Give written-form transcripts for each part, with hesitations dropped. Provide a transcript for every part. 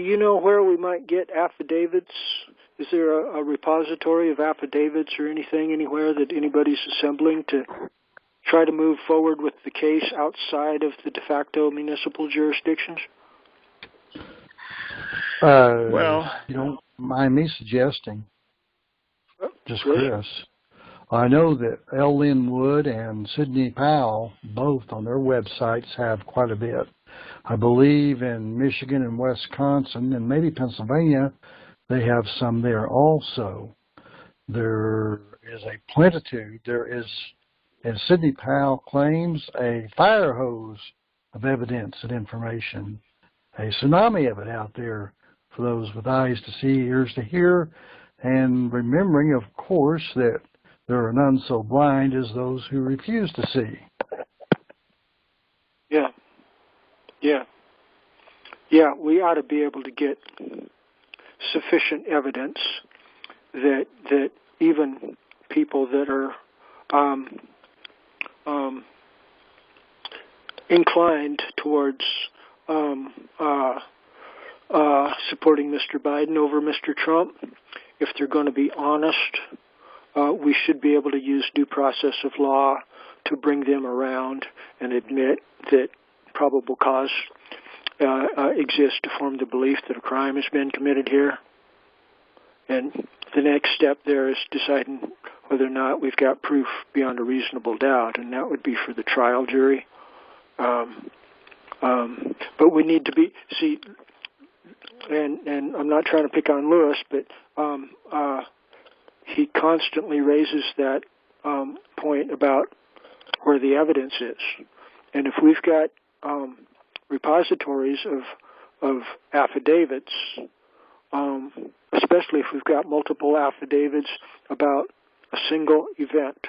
Do you know where we might get affidavits? Is there a repository of affidavits or anything anywhere that anybody's assembling to try to move forward with the case outside of the de facto municipal jurisdictions? Well, you don't mind me suggesting, just Chris. I know that L. Lynn Wood and Sidney Powell, both on their websites, have quite a bit. I believe in Michigan and Wisconsin and maybe Pennsylvania, they have some there also. There is a plenitude. There is, as Sidney Powell claims, a fire hose of evidence and information, a tsunami of it out there for those with eyes to see, ears to hear, and remembering, of course, that there are none so blind as those who refuse to see. Yeah, we ought to be able to get sufficient evidence that even people that are inclined towards supporting Mr. Biden over Mr. Trump, if they're going to be honest, we should be able to use due process of law to bring them around and admit that probable cause exists to form the belief that a crime has been committed here. And the next step there is deciding whether or not we've got proof beyond a reasonable doubt, and that would be for the trial jury. But we need to be, and I'm not trying to pick on Lewis, but he constantly raises that point about where the evidence is. And if we've got repositories of affidavits, especially if we've got multiple affidavits about a single event,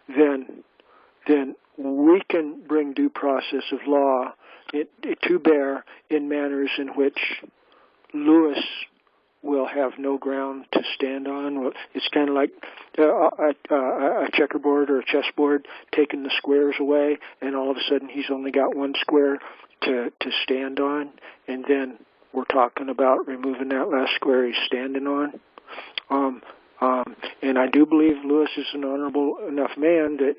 then we can bring due process of law to bear in manners in which Lewis will have no ground to stand on. It's kind of like a checkerboard or a chessboard taking the squares away, and all of a sudden he's only got one square to stand on, and then we're talking about removing that last square he's standing on. And I do believe Lewis is an honorable enough man that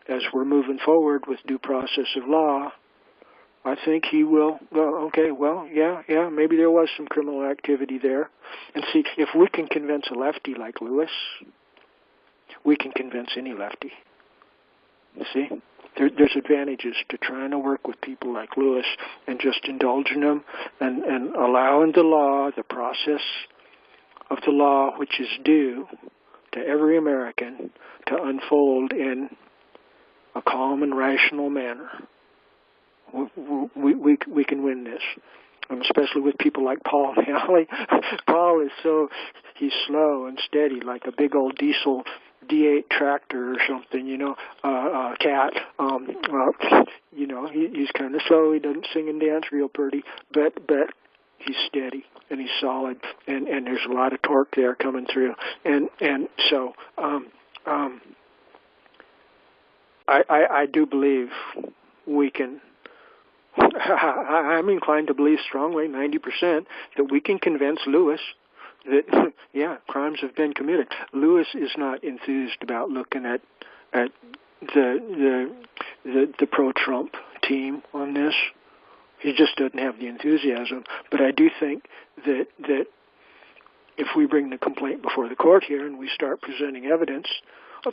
as we're moving forward with due process of law, I think he will, maybe there was some criminal activity there. And see, if we can convince a lefty like Lewis, we can convince any lefty. You see? There's advantages to trying to work with people like Lewis and just indulging them and allowing the law, the process of the law, which is due to every American, to unfold in a calm and rational manner. We can win this, especially with people like Paul Malley. Paul is he's slow and steady, like a big old diesel D8 tractor or something, cat. He's kind of slow. He doesn't sing and dance real pretty, but he's steady and he's solid, and there's a lot of torque there coming through, and so I do believe we can. I'm inclined to believe strongly, 90%, that we can convince Lewis that, crimes have been committed. Lewis is not enthused about looking at the pro-Trump team on this. He just doesn't have the enthusiasm. But I do think that if we bring the complaint before the court here and we start presenting evidence,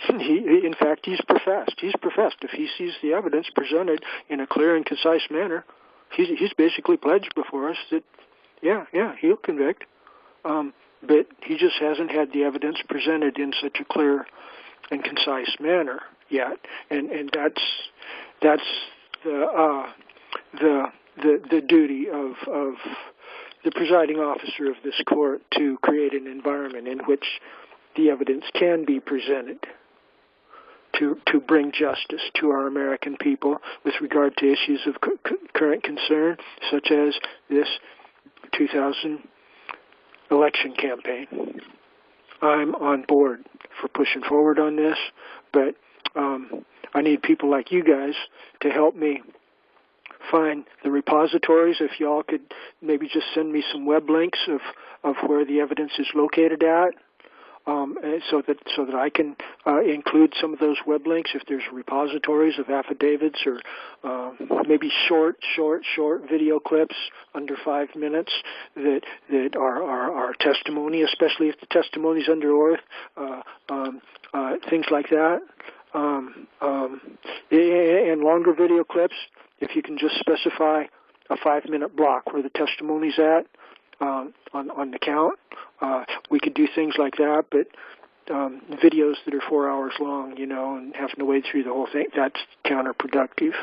in fact, he's professed. If he sees the evidence presented in a clear and concise manner, he's basically pledged before us that, he'll convict. But he just hasn't had the evidence presented in such a clear and concise manner yet. And that's the duty of the presiding officer of this court, to create an environment in which the evidence can be presented to bring justice to our American people with regard to issues of current concern, such as this 2000 election campaign. I'm on board for pushing forward on this, but I need people like you guys to help me find the repositories. If y'all could maybe just send me some web links of where the evidence is located at. So that I can include some of those web links if there's repositories of affidavits or maybe short video clips under 5 minutes that are testimony, especially if the testimony is under oath, things like that, and longer video clips. If you can just specify a 5-minute block where the testimony's at. On the count. We could do things like that, but videos that are 4 hours long, and having to wade through the whole thing, that's counterproductive.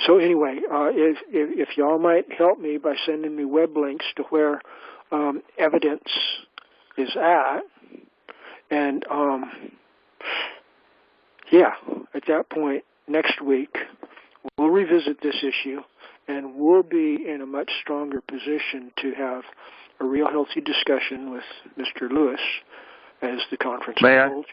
So anyway, if y'all might help me by sending me web links to where evidence is at, and at that point next week, we'll revisit this issue. And we'll be in a much stronger position to have a real healthy discussion with Mr. Lewis as the conference holds.